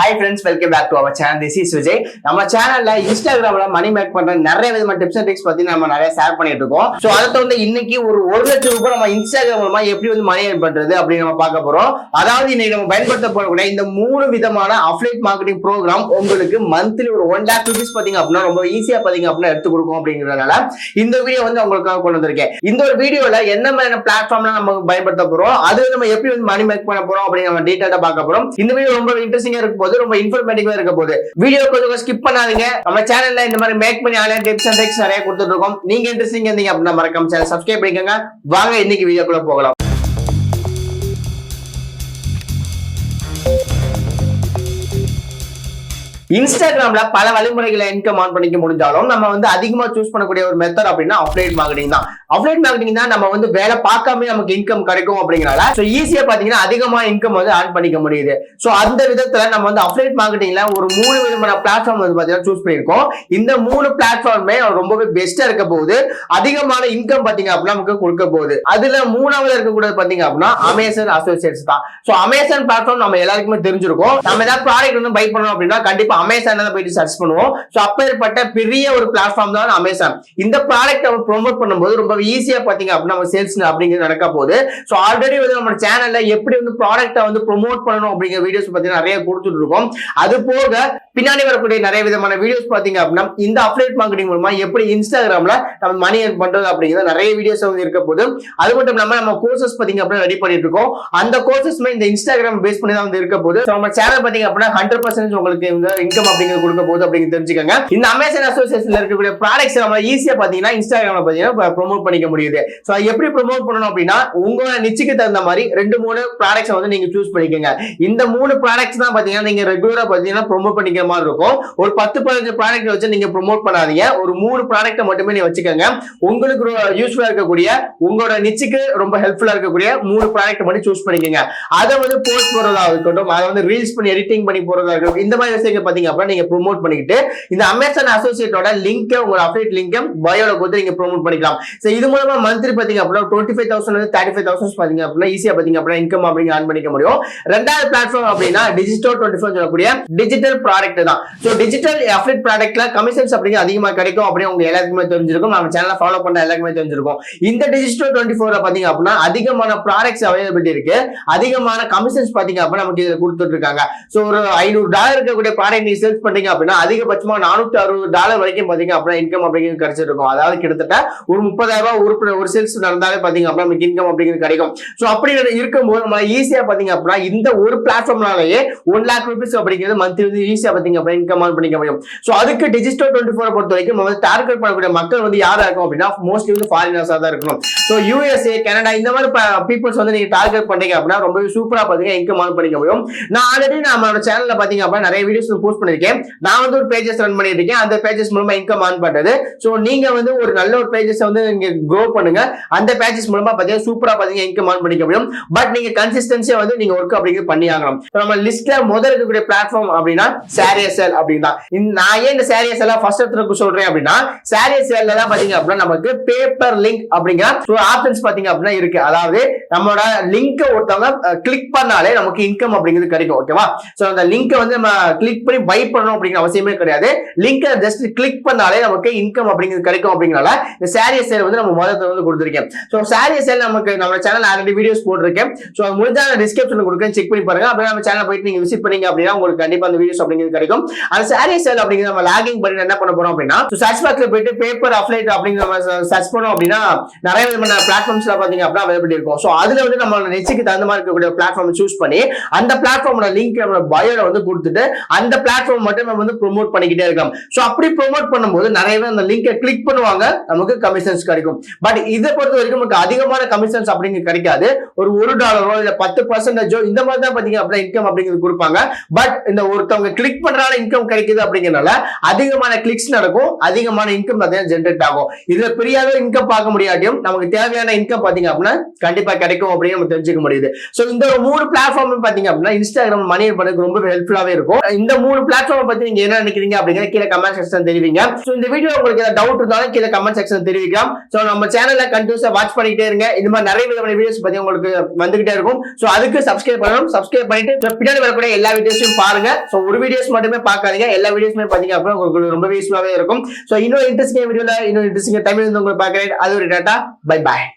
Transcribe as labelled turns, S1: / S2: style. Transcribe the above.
S1: Hi friends, welcome back to our channel. This is Vijay. நம்ம சேனல்ல இன்ஸ்டாகிராம்ல மணி make பண்ற நிறைய விதமான டிப்ஸ் அண்ட் ட்ரிக்ஸ் பத்தி நம்ம நிறைய ஷேர் பண்ணிட்டு இருக்கோம். சோ அதை வந்து இன்னைக்கு ஒரு 1 லட்சம் ரூபாய் நம்ம இன்ஸ்டாகிராம் மூலமா எப்படி வந்து மணி ஏர்ன் பண்றது அப்படின்னு நம்ம பார்க்க போறோம். அதாவது இன்னைக்கு நம்ம பயன்படுத்த போறக்கூடிய இந்த 3 விதமான அஃபிலியேட் மார்க்கெட்டிங் ப்ரோக்ராம் உங்களுக்கு மந்த்லி ஒரு 1 lakh rupees பாத்தீங்க அப்படின்னா ரொம்ப ஈஸியா பாத்தீங்க அப்படின்னா எடுத்து கொடுக்கும் அப்படிங்கறதுனால இந்த வீடியோ வந்து உங்களுக்காக கொண்டு வந்திருக்கேன். இந்த ஒரு வீடியோல என்ன மாதிரியான பிளாட்ஃபார்ம்ல நம்ம பயன்படுத்த போறோம், அது நம்ம எப்படி வந்து மணி மேக் பண்ண போறோம் அப்படின்னு நம்ம டீடைலா பார்க்க போறோம். இந்த வீடியோ ரொம்ப இன்ட்ரெஸ்டிங்கா இருக்கும், ரொம்ப இன்ஃபர்மேட்டிவா இருக்க போகுது. வீடியோ கொஞ்சம் ஸ்கிப் பண்ணாதீங்க. நம்ம சேனல்ல இந்த மாதிரி மேக் பண்ணி ஆன்லைன் டிப்ஸ் அண்ட் ட்ரிக்ஸ் நிறைய கொடுத்துட்டு இருக்கோம். நீங்க இன்ட்ரெஸ்டிங்கா இருந்தீங்க அப்படின்னா மறக்காம சேனல் சப்ஸ்கிரைப் பண்ணிக்கோங்க. வாங்க இன்னைக்கு வீடியோக்குள்ள போகலாம். இன்ஸ்டாகிராம்ல பல வழிமுறைகளை இன்கம் ஆன் பண்ணிக்க முடிஞ்சாலும் நம்ம வந்து அதிகமா சூஸ் பண்ணக்கூடிய ஒரு மெத்தட் அப்படின்னா அஃபிலியேட் மார்க்கெட்டிங் தான். அஃபிலியேட் மார்க்கெட்டிங் தான் நம்ம வந்து வேலை பார்க்காம நமக்கு இன்கம் கிடைக்கும் அப்படிங்கறனால சோ ஈஸியா பாத்தீங்கன்னா அதிகமா இன்கம் வந்து ஆன் பண்ணிக்க முடியுது. சோ அந்த விதத்துல நம்ம வந்து அஃபிலியேட் மார்க்கெட்டிங்ல ஒரு 3 விதமான பிளாட்ஃபார்ம் வந்து பாத்தீங்கன்னா சூஸ் பண்ணிருக்கோம். இந்த 3 பிளாட்ஃபார்மே ரொம்பவே பெஸ்டா இருக்க போகுது. அதிகமான இன்கம் பாத்தீங்க அப்படின்னா நமக்கு கொடுக்க போகுது. அதுல 3வது இருக்கக்கூடியது பாத்தீங்க அப்படின்னா அமேசான் அசோசியேட்ஸ் தான். சோ அமேசான் பிளாட்ஃபார்ம் நம்ம எல்லாருக்குமே தெரிஞ்சிருக்கும். நம்ம ஏதாவது ப்ராடக்ட் வந்து பை பண்ணோம் அப்படின்னா கண்டிப்பா அமேசான்ல போயிட்டு சர்ச் பண்ணுவோம். சோ அப்பேற்பட்ட பெரிய ஒரு பிளாட்ஃபார்ம் தான் அமேசான். இந்த ப்ராடக்ட் நம்ம ப்ரோமோட் பண்ணும்போது ரொம்ப ஈஸியா பாத்தீங்க அப்படின்னா நம்ம சேல்ஸ் அப்படிங்கிறது நடக்க போகுது. சோ ஆல்ரெடி வந்து நம்ம சேனல்ல எப்படி வந்து ப்ராடக்ட்டை வந்து ப்ரோமோட் பண்ணணும் அப்படிங்கிற வீடியோஸ் பத்தி நிறைய கொடுத்துட்டு இருக்கோம். அது போக பின்னாடி வரக்கூடிய நிறைய விதமான வீடியோஸ் பாத்தீங்க அப்படின்னா இந்த அஃபிலியேட் மார்க்கெட்டிங் மூலமா எப்படி இன்ஸ்டாகிராம்ல நம்ம மணி ஏர்ன் பண்றது அப்படிங்கிற நிறைய வீடியோஸ் வந்து இருக்க போது. அது மட்டும் இல்லாம நம்ம கோர்சஸ் பாத்தீங்க அப்படின்னா ரெடி பண்ணிட்டு இருக்கோம். அந்த கோர்சஸ்மே இந்த இன்ஸ்டாகிராம் பேஸ் பண்ணி தான் வந்து இருக்க போது. நம்ம சேனல் பாத்தீங்க அப்படின்னா 100% உங்களுக்கு இன்கம் அப்படிங்கிறது கொடுக்க போகுது அப்படின்னு தெரிஞ்சுக்கங்க. இந்த அமேசான் அசோசியேஷன்ல இருக்கக்கூடிய ப்ராடக்ட்ஸ் நம்ம ஈஸியா பாத்தீங்கன்னா இன்ஸ்டாகிராம்ல பாத்தீங்கன்னா ப்ரோமோட் பண்ணிக்க முடியுது. சோ எப்படி ப்ரோமோட் பண்ணணும் அப்படின்னா உங்களோட நிச்சயத்துக்கு தகுந்த மாதிரி 2-3 ப்ராடக்ட்ஸ் வந்து நீங்க சூஸ் பண்ணிக்கங்க. இந்த 3 ப்ராடக்ட்ஸ் தான் பாத்தீங்கன்னா நீங்க ரெகுலரா பாத்தீங்கன்னா ப்ரோமோட் பண்ணிக்கிற மாதிரி இருக்கும். ஒரு 10-15 ப்ராடக்ட் வச்சு நீங்க ப்ரோமோட் பண்ணாதீங்க. ஒரு 3 ப்ராடக்ட் மட்டுமே நீங்க வச்சுக்கோங்க. உங்களுக்கு யூஸ்ஃபுல்லா இருக்கக்கூடிய உங்களோட நிச்சயத்துக்கு ரொம்ப ஹெல்ப்ஃபுல்லா இருக்கக்கூடிய 3 ப்ராடக்ட் மட்டும் சூஸ் பண்ணிக்கங்க. அதை வந்து போஸ்ட் போறதா இருக்கட்டும், அதை வந்து ரீல்ஸ் பண்ணி எடிட்டிங் பண்ணி போறதா இருக்கட்டும், இந்த மாதிரி விஷயங்கள் பாத்தீங்க அப்படின்னா நீங்க ப்ரோமோட் பண்ணிக்கிட்டு இந்த அமேசான் அசோசியேட்டோட லிங்க் உங்க அஃபிலியேட் லிங்க் பயோல கொடுத்து நீங்க ப்ரோமோட் பண்ணிக்கலாம். சோ இது மூலமா மந்த்லி பாத்தீங்க அப்படின்னா 25,000 ல 35,000 பாத்தீங்க அப்படின்னா ஈஸியா பாத்தீங்க அப்படின்னா இன்கம் அப்படிங்க ஆன் பண்ணிக்க முடியும். ரெண்டாவது பிளாட்ஃபார்ம் அப்படின்னா டிஜிட்டல் 24 சொல்லக்கூடிய டிஜிட்டல் ப்ராடக்ட் தான். சோ டிஜிட்டல் அஃபிலியேட் ப்ராடக்ட்ல கமிஷன்ஸ் அப்படிங்க அதிகமா கிடைக்கும் அப்படின்னு உங்க எல்லாருக்குமே தெரிஞ்சிருக்கும். நம்ம சேனலை ஃபாலோ பண்ண எல்லாருக்குமே தெரிஞ்சிருக்கும். இந்த டிஜிட்டல் 24 பாத்தீங்க அப்படின்னா அதிகமான ப்ராடக்ட்ஸ் அவைலபிலிட்டி இருக்கு. அதிகமான கமிஷன்ஸ் பாத்தீங்க அப்படின்னா நமக்கு இதுல கொடுத்துட்டு இருக்காங்க. சோ ஒரு $500 இருக்கக்கூடிய ப்ராடக்ட் நீங்க சேல்ஸ் பண்ணீங்க அப்படின்னா அதிகபட்சமா $460 வரைக்கும் பாத்தீங்க அப்படின்னா இன்கம் அப்படிங்கிறது கிடைச்சிருக்கும். அதாவது கிட்டத்தட்ட ஒரு 30,000 ஒரு சேல்ஸ் நடந்தாலே பாத்தீங்க அப்படின்னா நமக்கு இன்கம் அப்படிங்கிறது கிடைக்கும். சோ அப்படி இருக்கும்போது நம்ம ஈஸியா பாத்தீங்க அப்படின்னா இந்த ஒரு பிளாட்ஃபார்ம்னாலேயே 1 lakh rupees அப்படிங்கிறது மந்த்லி வந்து ஈஸியா பாத்தீங்க அப்படின்னா இன்கம் ஆன் பண்ணிக்க முடியும். சோ அதுக்கு டிஜிட்டல் 24 பொறுத்த வரைக்கும் நம்ம வந்து டார்கெட் பண்ணக்கூடிய மக்கள் வந்து யாரா இருக்கும் அப்படின்னா மோஸ்ட்லி வந்து ஃபாரினர்ஸா தான் இருக்கணும். சோ USA, கனடா இந்த மாதிரி பீப்புள்ஸ் வந்து நீங்க டார்கெட் பண்ணீங்க அப்படின்னா ரொம்ப சூப்பரா பாத்தீங்க இன்கம் ஆன் பண்ணிக்க முடியும். நான் ஆல்ரெடி நம்ம சேனல்ல பாத்தீங்க அப்படின்னா நிறைய வீடியோஸ் போஸ்ட் பண்ணிருக்கேன். நான் வந்து ஒரு பேஜஸ் ரன் பண்ணிட்டு இருக்கேன். அந்த பேஜஸ் மூலமா இன்கம் ஆன் பண்றது. சோ நீங்க வந்து ஒரு நல்ல ஒரு பேஜஸ் வந்து நீங்க க்ரோ பண்ணுங்க. அந்த பேஜஸ் மூலமா பாத்தீங்கன்னா சூப்பரா பாத்தீங்க இன்கம் ஆன் பண்ணிக்க முடியும். பட் நீங்க கன்சிஸ்டன்சியா வந்து நீங்க ஒர்க் அப்படிங்கிறது பண்ணி ஆகணும். நம்ம லிஸ்ட்ல முதல்ல இருக்கக்கூடிய பிளாட்ஃபார்ம் அப்படின்னா ShareASale அப்படின்னா நான் ஏன் இந்த ShareASale ஃபர்ஸ்ட் எடுத்து சொல்றேன் அப்படின்னா ShareASale தான் பாத்தீங்க அப்படின்னா நமக்கு பேப்பர் லிங்க் அப்படிங்கிற ஆப்ஷன்ஸ் பாத்தீங்க அப்படின்னா இருக்கு. அதாவது நம்மளோட லிங்க் ஒருத்தவங்க கிளிக் பண்ணாலே நமக்கு இன்கம் அப்படிங்கிறது கிடைக்கும். ஓகேவா? சோ அந்த லிங்க் வந்து நம்ம கிளிக் பண்ணி பை பண்ணணும் அப்படிங்கிற அவசியமே கிடையாது. லிங்க் ஜஸ்ட் கிளிக் பண்ணாலே நமக்கு இன்கம் அப்படிங்கிறது கிடைக்கும். அப்படிங்கறனால இந்த ShareASale வந்து நம்ம முதல்ல வந்து கொடுத்திருக்கேன். சோ ShareASale நமக்கு நம்ம சேனல் ஆல்ரெடி வீடியோஸ் போட்டுருக்கேன். சோ முடிஞ்சா டிஸ்கிரிப்ஷன்ல கொடுக்கிறேன், செக் பண்ணி பாருங்க. அப்படியே நம்ம சேனல் போயிட்டு நீங்க விசிட் பண்ணீங்க அப்படின்னா உங்களுக்கு கண்டிப்பா அந்த வீடியோஸ் அப்படிங்கிறது கிடைக்கும். அந்த ShareASale அப்படிங்கிறது நம்ம லாகிங் பண்ணி என்ன பண்ண போறோம் அப்படின்னா சர்ச் பாக்ஸ்ல போயிட்டு பேப்பர் அஃபிலியேட் அப்படிங்கிற சர்ச் பண்ணோம் அப்படின்னா நிறைய விதமான பிளாட்ஃபார்ம்ஸ்ல பாத்தீங்க அப்படின்னா அவைலபிலிட்டி இருக்கும். சோ அதுல வந்து நம்ம நிச்சயத்துக்கு தகுந்த மாதிரி இருக்கக்கூடிய பிளாட்ஃபார்ம் சூஸ் பண்ணி அந்த பிளாட்ஃபார்மோட லிங்க் நம்ம பயோல வந்து கொடுத்துட்டு அந்த பிளாட்ஃபார்ம் மட்டும் நம்ம வந்து ப்ரோமோட் பண்ணிக்கிட்டே இருக்கலாம். சோ அப்படி ப்ரோமோட் பண்ணும்போது நிறைய பேர் அந்த லிங்கை கிளிக் பண்ணுவாங்க, நமக்கு கமிஷன்ஸ் கிடைக்கும். பட் இதை பொறுத்த வரைக்கும் நமக்கு அதிகமான கமிஷன்ஸ் அப்படிங்கிறது கிடைக்காது. ஒரு $1 இல்ல 10% இந்த மாதிரி தான் பாத்தீங்க அப்படின்னா இன்கம் அப்படிங்கிறது கொடுப்பாங்க. பட் இந்த ஒருத்தவங்க கிளிக் பண்றதுனால இன்கம் கிடைக்குது அப்படிங்கறனால அதிகமான கிளிக்ஸ் நடக்கும், அதிகமான இன்கம் பாத்தீங்கன்னா ஜென்ரேட் ஆகும். இதுல பெரிய இன்கம் பார்க்க முடியாட்டியும் நமக்கு தேவையான இன்கம் பாத்தீங்க அப்படின்னா கண்டிப்பா கிடைக்கும் அப்படின்னு நம்ம தெரிஞ்சுக்க முடியுது. சோ இந்த 3 பிளாட்ஃபார்ம் பாத்தீங்க அப்படின்னா இன்ஸ்டாகிராம் மணி பண்ணதுக்கு ரொம்ப ஹெல்ப்ஃபுல்லாவே இருக்கும். இந்த 3 பிளாட்ஃபார்ம் பத்தி நீங்க என்ன நினைக்கிறீங்க அப்படிங்கிற கீழே கமெண்ட் செக்ஷன் தெரிவிங்க. சோ இந்த வீடியோ உங்களுக்கு ஏதாவது டவுட் இருந்தாலும் கீழே கமெண்ட் செக்ஷன் தெரிவிக்கலாம். சோ நம்ம சேனல்ல கண்டினியூஸா வாட்ச் பண்ணிட்டே இருங்க. இந்த மாதிரி நிறைய விதமான வீடியோஸ் பத்தி உங்களுக்கு வந்துகிட்டே இருக்கும். சோ அதுக்கு சப்ஸ்கிரைப் பண்ணணும். சப்ஸ்கிரைப் பண்ணிட்டு பின்னாடி வரக்கூடிய எல்லா வீடியோஸையும் பாருங்க. சோ ஒரு வீடியோஸ் மட்டுமே பார்க்காதீங்க, எல்லா வீடியோஸுமே பாத்தீங்க அப்படின்னா உங்களுக்கு ரொம்ப யூஸ்ஃபுல்லாவே இருக்கும். சோ இன்னொரு இன்ட்ரெஸ்டிங் வீடியோல இன்னொரு இன்ட்ரெஸ்டிங் தமிழ் வந்து உங்களுக்கு பார்க்கிறேன். அது ஒரு டாடா, பை பாய்.